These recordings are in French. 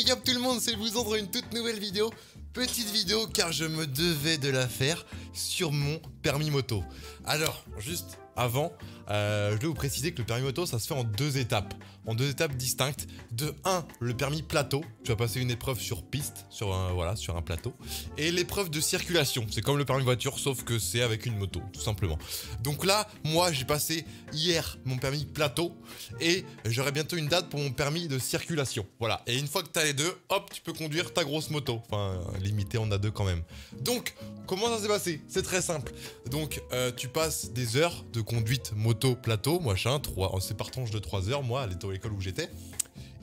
big up tout le monde, c'est vous dans une toute nouvelle vidéo. Petite vidéo car je me devais de la faire sur mon permis moto. Alors, juste avant, je vais vous préciser que le permis moto, ça se fait en deux étapes. En deux étapes distinctes. De 1, le permis plateau. Tu vas passer une épreuve sur piste, sur un plateau. Et l'épreuve de circulation. C'est comme le permis voiture, sauf que c'est avec une moto, tout simplement. Donc là, moi, j'ai passé hier mon permis plateau. Et j'aurai bientôt une date pour mon permis de circulation. Voilà. Et une fois que tu as les deux, hop, tu peux conduire ta grosse moto. Enfin, limité, on a deux quand même. Donc, comment ça s'est passé? C'est très simple. Donc, tu passes des heures de conduite moto plateau, machin, c'est par tranche de 3 heures, moi, à l'école où j'étais.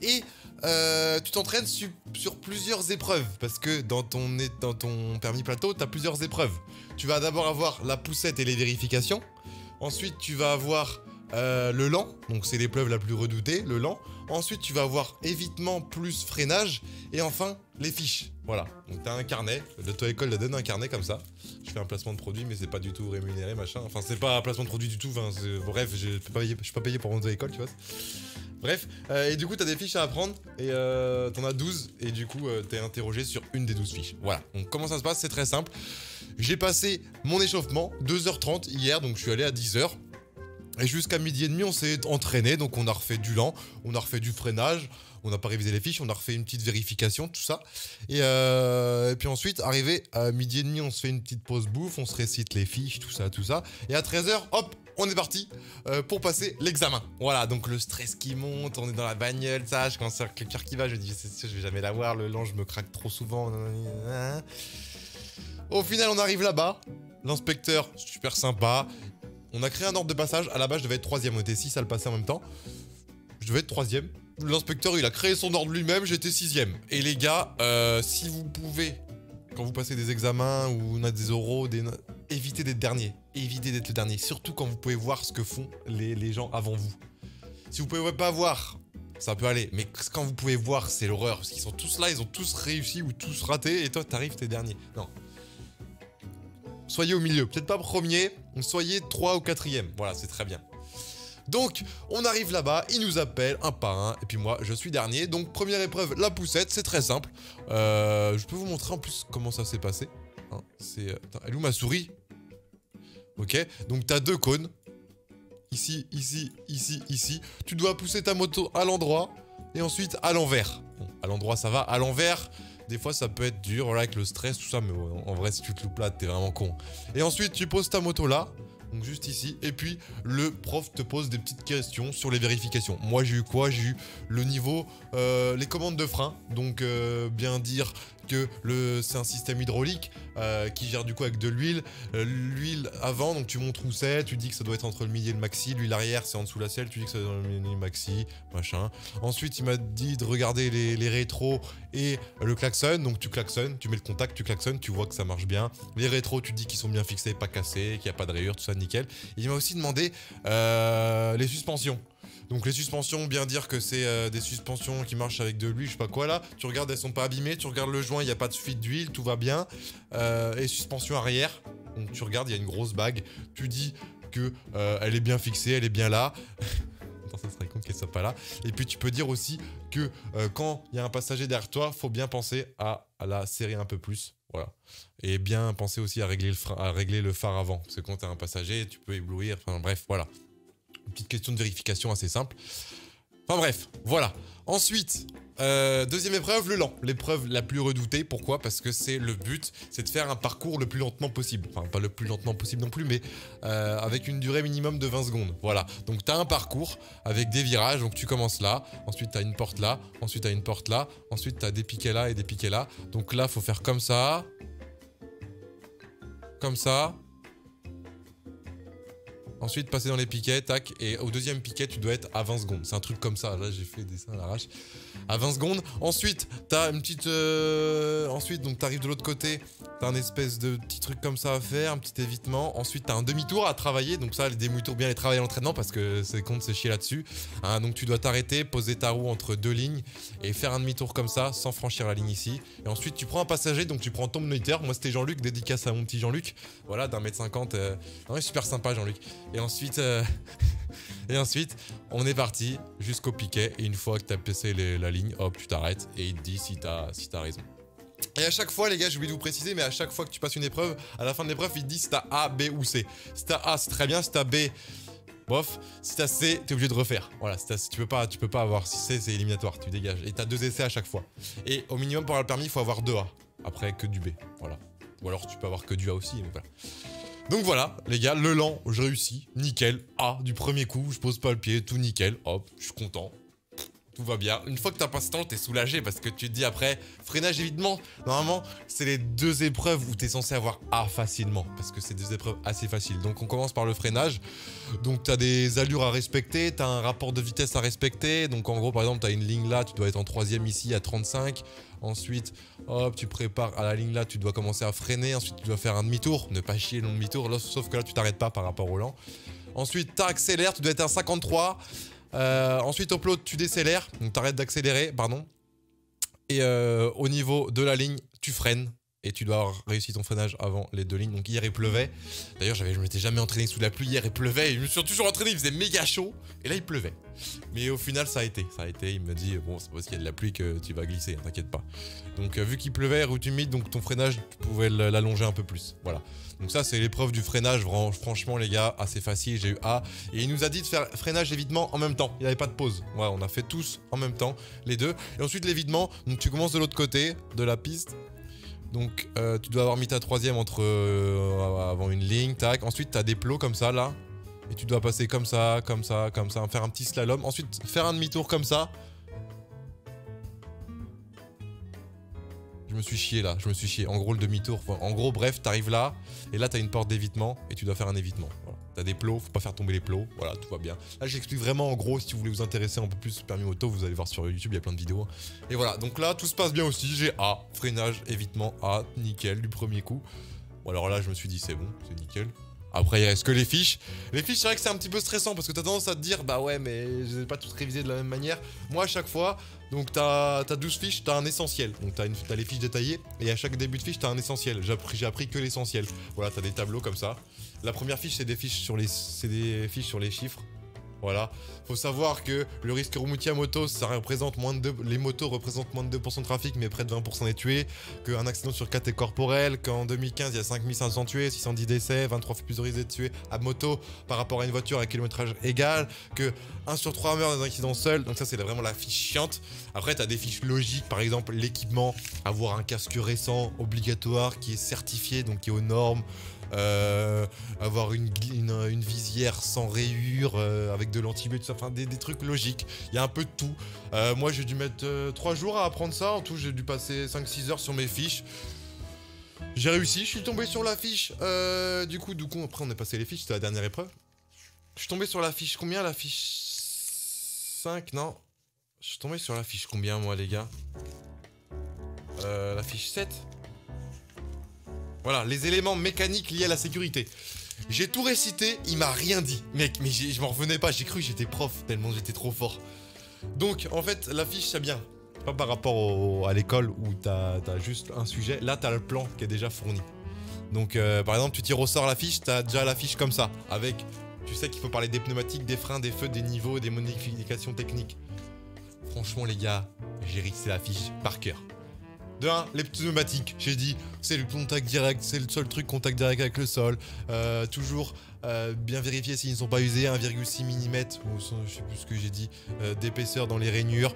Et tu t'entraînes sur plusieurs épreuves, parce que dans ton permis plateau, tu as plusieurs épreuves. Tu vas d'abord avoir la poussette et les vérifications. Ensuite, tu vas avoir le lent, donc c'est l'épreuve la plus redoutée, le lent. Ensuite, tu vas avoir évitement plus freinage. Et enfin, les fiches. Voilà, donc tu as un carnet. L'auto-école te donne un carnet comme ça. Je fais un placement de produit, mais c'est pas du tout rémunéré, machin. Enfin, c'est pas un placement de produit du tout. Enfin, bref, je suis pas payé pour mon auto-école, tu vois. Bref, et du coup, tu as des fiches à apprendre. Et t'en as 12. Et du coup, t'es interrogé sur une des 12 fiches. Voilà, donc comment ça se passe? C'est très simple. J'ai passé mon échauffement 2h30 hier, donc je suis allé à 10h. Et jusqu'à midi et demi, on s'est entraîné, donc on a refait du lent, on a refait du freinage, on n'a pas révisé les fiches, on a refait une petite vérification, tout ça. Et puis ensuite, arrivé à midi et demi, on se fait une petite pause bouffe, on se récite les fiches, tout ça, tout ça. Et à 13h, hop, on est parti pour passer l'examen. Voilà, donc le stress qui monte, on est dans la bagnole, ça, je commence à avoir le cœur qui va, je me dis, c'est sûr, je vais jamais l'avoir, le lent, je me craque trop souvent. Au final, on arrive là-bas, l'inspecteur, super sympa. On a créé un ordre de passage. À la base, je devais être 3ème. On était 6 à le passer en même temps. Je devais être 3ème. L'inspecteur, il a créé son ordre lui-même. J'étais 6ème. Et les gars, si vous pouvez, quand vous passez des examens ou on a des oraux, évitez d'être dernier. Évitez d'être le dernier. Surtout quand vous pouvez voir ce que font les gens avant vous. Si vous pouvez pas voir, ça peut aller. Mais quand vous pouvez voir, c'est l'horreur. Parce qu'ils sont tous là, ils ont tous réussi ou tous raté. Et toi, t'arrives, t'es dernier. Non. Soyez au milieu, peut-être pas premier, soyez 3 ou 4ème, voilà, c'est très bien. Donc, on arrive là-bas, ils nous appellent un par un, et puis moi, je suis dernier. Donc, première épreuve, la poussette, c'est très simple. Je peux vous montrer en plus comment ça s'est passé. Hein, elle est où ma souris? Ok, donc t'as 2 cônes. Ici, ici, ici, ici. Tu dois pousser ta moto à l'endroit, et ensuite à l'envers. Bon, à l'endroit, ça va, à l'envers... Des fois, ça peut être dur, voilà, avec le stress, tout ça, mais en vrai, si tu te loupes là, t'es vraiment con. Et ensuite, tu poses ta moto là, donc juste ici, et puis le prof te pose des petites questions sur les vérifications. Moi, j'ai eu quoi? J'ai eu le niveau, les commandes de frein, donc bien dire que c'est un système hydraulique qui gère du coup avec de l'huile. L'huile avant, donc tu montres où c'est, tu dis que ça doit être entre le midi et le maxi. L'huile arrière, c'est en dessous de la selle, tu dis que c'est dans le midi et le maxi, machin. Ensuite, il m'a dit de regarder les rétros et le klaxon. Donc tu klaxonnes, tu mets le contact, tu klaxonnes, tu vois que ça marche bien. Les rétros, tu dis qu'ils sont bien fixés, pas cassés, qu'il n'y a pas de rayures, tout ça nickel. Et il m'a aussi demandé les suspensions. Donc les suspensions, bien dire que c'est des suspensions qui marchent avec de l'huile, je sais pas quoi là. Tu regardes, elles sont pas abîmées. Tu regardes le joint, il n'y a pas de fuite d'huile, tout va bien. Et suspension arrière, donc tu regardes, il y a une grosse bague. Tu dis que elle est bien fixée, elle est bien là. Attends, ça serait con qu'elle soit pas là. Et puis tu peux dire aussi que quand il y a un passager derrière toi, faut bien penser à la serrer un peu plus. Voilà. Et bien penser aussi à régler le phare avant. Parce que quand tu as un passager, tu peux éblouir. Enfin bref, voilà. Une petite question de vérification assez simple. Enfin bref, voilà. Ensuite, deuxième épreuve, le lent. L'épreuve la plus redoutée. Pourquoi? Parce que c'est le but, c'est de faire un parcours le plus lentement possible. Enfin, pas le plus lentement possible non plus, mais avec une durée minimum de 20 secondes. Voilà. Donc, tu as un parcours avec des virages. Donc, tu commences là. Ensuite, tu as une porte là. Ensuite, tu as une porte là. Ensuite, tu as des piquets là et des piquets là. Donc là, il faut faire comme ça. Comme ça. Ensuite, passer dans les piquets, tac, et au deuxième piquet, tu dois être à 20 secondes. C'est un truc comme ça. Là, j'ai fait des dessins à l'arrache. À 20 secondes. Ensuite, t'as une petite... Ensuite, donc, t'arrives de l'autre côté. T'as un espèce de petit truc comme ça à faire, un petit évitement. Ensuite, t'as un demi-tour à travailler. Donc ça, les demi-tours, bien les travailler à l'entraînement parce que c'est con de se chier là-dessus. Hein, donc, tu dois t'arrêter, poser ta roue entre 2 lignes et faire un demi-tour comme ça, sans franchir la ligne ici. Et ensuite, tu prends un passager. Donc, tu prends ton moniteur. Moi, c'était Jean-Luc, dédicace à mon petit Jean-Luc. Voilà, d'1m50. Non, il est super sympa, Jean-Luc. Et ensuite, et ensuite, on est parti jusqu'au piquet. Et une fois que tu as passé la ligne, hop, tu t'arrêtes et il te dit si t'as raison. Et à chaque fois, les gars, j'ai oublié de vous préciser, mais à chaque fois que tu passes une épreuve, à la fin de l'épreuve, il te dit si t'as A, B ou C. Si t'as A, c'est très bien. Si t'as B, bof. Si t'as C, t'es obligé de refaire. Voilà, si tu peux pas avoir. Si C, c'est éliminatoire, tu dégages. Et t'as 2 essais à chaque fois. Et au minimum, pour avoir le permis, il faut avoir 2 A. Après, que du B. Voilà. Ou alors, tu peux avoir que du A aussi, mais voilà. Donc voilà, les gars, le lent, je réussis. Nickel. A, du premier coup, je pose pas le pied, tout nickel. Hop, je suis content. Tout va bien. Une fois que t'as passé ce temps, t'es soulagé parce que tu te dis après, freinage évidemment. Normalement, c'est les 2 épreuves où t'es censé avoir A facilement parce que c'est 2 épreuves assez faciles. Donc on commence par le freinage. Donc t'as des allures à respecter, t'as un rapport de vitesse à respecter. Donc en gros, par exemple, t'as une ligne là, tu dois être en 3ème ici à 35. Ensuite, hop, tu prépares à la ligne là, tu dois commencer à freiner. Ensuite, tu dois faire un demi-tour, ne pas chier long demi-tour. Sauf que là, tu t'arrêtes pas par rapport au lent. Ensuite, t'accélères, tu dois être à 53. Ensuite, au plot, tu décélères, donc t'arrêtes d'accélérer, pardon. Et au niveau de la ligne, tu freines. Et tu dois avoir réussi ton freinage avant les 2 lignes. Donc hier, il pleuvait. D'ailleurs, je m'étais jamais entraîné sous la pluie. Hier, il pleuvait. Et je me suis toujours entraîné, il faisait méga chaud. Et là, il pleuvait. Mais au final, ça a été. Il me dit, bon, c'est parce qu'il y a de la pluie que tu vas glisser, hein, t'inquiète pas. Donc, vu qu'il pleuvait, route humide, donc ton freinage, tu pouvais l'allonger un peu plus. Voilà. Donc ça, c'est l'épreuve du freinage. Franchement, les gars, assez facile. J'ai eu A. Et il nous a dit de faire freinage et évitement en même temps. Il n'y avait pas de pause. Ouais, on a fait tous en même temps, les 2. Et ensuite, l'évitement. Donc, tu commences de l'autre côté de la piste. Donc, tu dois avoir mis ta 3ème avant une ligne, tac. Ensuite, tu as des plots comme ça, là. Et tu dois passer comme ça, comme ça, comme ça. Faire un petit slalom. Ensuite, faire un demi-tour comme ça. Je me suis chié, là. En gros, le demi-tour. En gros, bref, t'arrives là. Et là, t'as une porte d'évitement. Et tu dois faire un évitement. Voilà. T'as des plots. Faut pas faire tomber les plots. Voilà, tout va bien. Là, j'explique vraiment en gros. Si vous voulez vous intéresser un peu plus au permis moto, vous allez voir sur YouTube. Il y a plein de vidéos. Et voilà. Donc là, tout se passe bien aussi. J'ai A. Freinage, évitement. A. Nickel. Du premier coup. Bon, alors là, je me suis dit, c'est bon. C'est nickel. Après, il reste que les fiches. Les fiches, c'est vrai que c'est un petit peu stressant parce que t'as tendance à te dire, bah ouais, mais je les ai pas toutes révisées de la même manière. Moi, à chaque fois, donc t'as 12 fiches, t'as un essentiel. Donc t'as les fiches détaillées et à chaque début de fiche, t'as un essentiel. J'ai appris que l'essentiel. Voilà, t'as des tableaux comme ça. La première fiche, c'est des fiches sur les chiffres. Voilà. Faut savoir que le risque routier à moto, ça représente les motos représentent moins de 2% de trafic, mais près de 20% des tués. Qu'un accident sur 4 est corporel. Qu'en 2015, il y a 5500 tués, 610 décès, 23 fois plus de risques d'être tués à moto par rapport à une voiture à kilométrage égal. Que 1 sur 3 meurt dans un accident seul. Donc ça, c'est vraiment la fiche chiante. Après, t'as des fiches logiques. Par exemple, l'équipement. Avoir un casque récent, obligatoire, qui est certifié, donc qui est aux normes. Avoir une visière sans rayures avec de l'anti-buée, tout ça, enfin des trucs logiques. Il y a un peu de tout. Moi j'ai dû mettre 3 jours à apprendre ça. En tout, j'ai dû passer 5-6 heures sur mes fiches. J'ai réussi, je suis tombé sur la fiche. Du coup, après on a passé les fiches, c'était la dernière épreuve. Je suis tombé sur la fiche, combien la fiche 5, non. Je suis tombé sur la fiche combien moi les gars la fiche 7. Voilà, les éléments mécaniques liés à la sécurité. J'ai tout récité, il m'a rien dit. Mec, mais je m'en revenais pas, j'ai cru que j'étais prof, tellement j'étais trop fort. Donc, en fait, la fiche, c'est bien. Pas par rapport à l'école où t'as juste un sujet. Là, t'as le plan qui est déjà fourni. Donc, par exemple, tu tires au sort la fiche, t'as déjà la fiche comme ça. Avec, tu sais qu'il faut parler des pneumatiques, des freins, des feux, des niveaux, des modifications techniques. Franchement, les gars, j'ai rixé la fiche par cœur. De 1, les pneumatiques, j'ai dit, c'est le contact direct, c'est le seul truc contact direct avec le sol. Toujours bien vérifier s'ils ne sont pas usés, 1,6 mm, ou je sais plus ce que j'ai dit, d'épaisseur dans les rainures.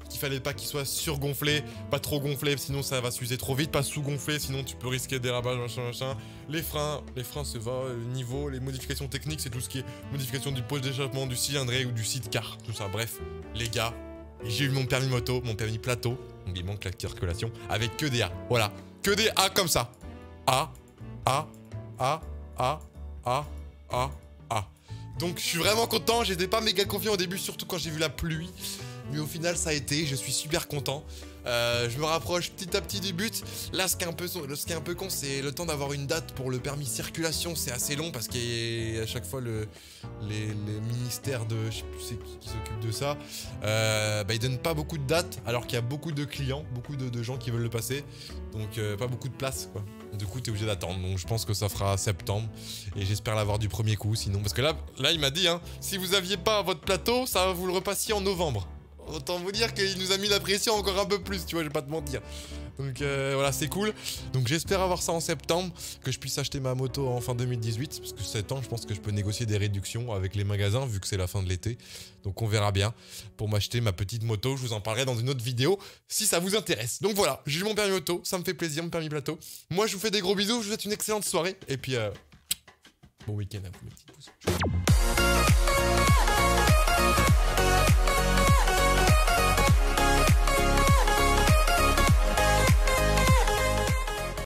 Qu'il fallait pas qu'ils soient surgonflés, pas trop gonflés, sinon ça va s'user trop vite, pas sous-gonflés, sinon tu peux risquer des dérapage, machin. Les freins c'est va, le niveau, les modifications techniques, c'est tout ce qui est modification du poche d'échappement, du cylindré ou du sidecar, tout ça. Bref, les gars, j'ai eu mon permis moto, mon permis plateau. Donc il manque la circulation avec que des A. Voilà. Que des A comme ça. A, A, A, A, A, A, A. Donc je suis vraiment content. J'étais pas méga confiant au début, surtout quand j'ai vu la pluie. Mais au final, ça a été. Je suis super content. Je me rapproche petit à petit du but. Là, ce qui est un peu con, c'est le temps d'avoir une date pour le permis circulation. C'est assez long parce qu'à chaque fois, les ministères de... Je sais plus c'est qui s'occupe de ça. Ils donnent pas beaucoup de dates alors qu'il y a beaucoup de clients, beaucoup de gens qui veulent le passer. Donc, pas beaucoup de place, quoi. Du coup, t'es obligé d'attendre. Donc, je pense que ça fera septembre. Et j'espère l'avoir du premier coup. Sinon, parce que là il m'a dit, hein, si vous aviez pas votre plateau, ça va vous le repassiez en novembre. Autant vous dire qu'il nous a mis la pression encore un peu plus, tu vois, je vais pas te mentir. Donc voilà, c'est cool. Donc j'espère avoir ça en septembre, que je puisse acheter ma moto en fin 2018. Parce que 7 ans, je pense que je peux négocier des réductions avec les magasins, vu que c'est la fin de l'été. Donc on verra bien pour m'acheter ma petite moto. Je vous en parlerai dans une autre vidéo, si ça vous intéresse. Donc voilà, j'ai eu mon permis moto, ça me fait plaisir, mon permis plateau. Moi, je vous fais des gros bisous, je vous souhaite une excellente soirée. Et puis, bon week-end à vous, mes petits pouces.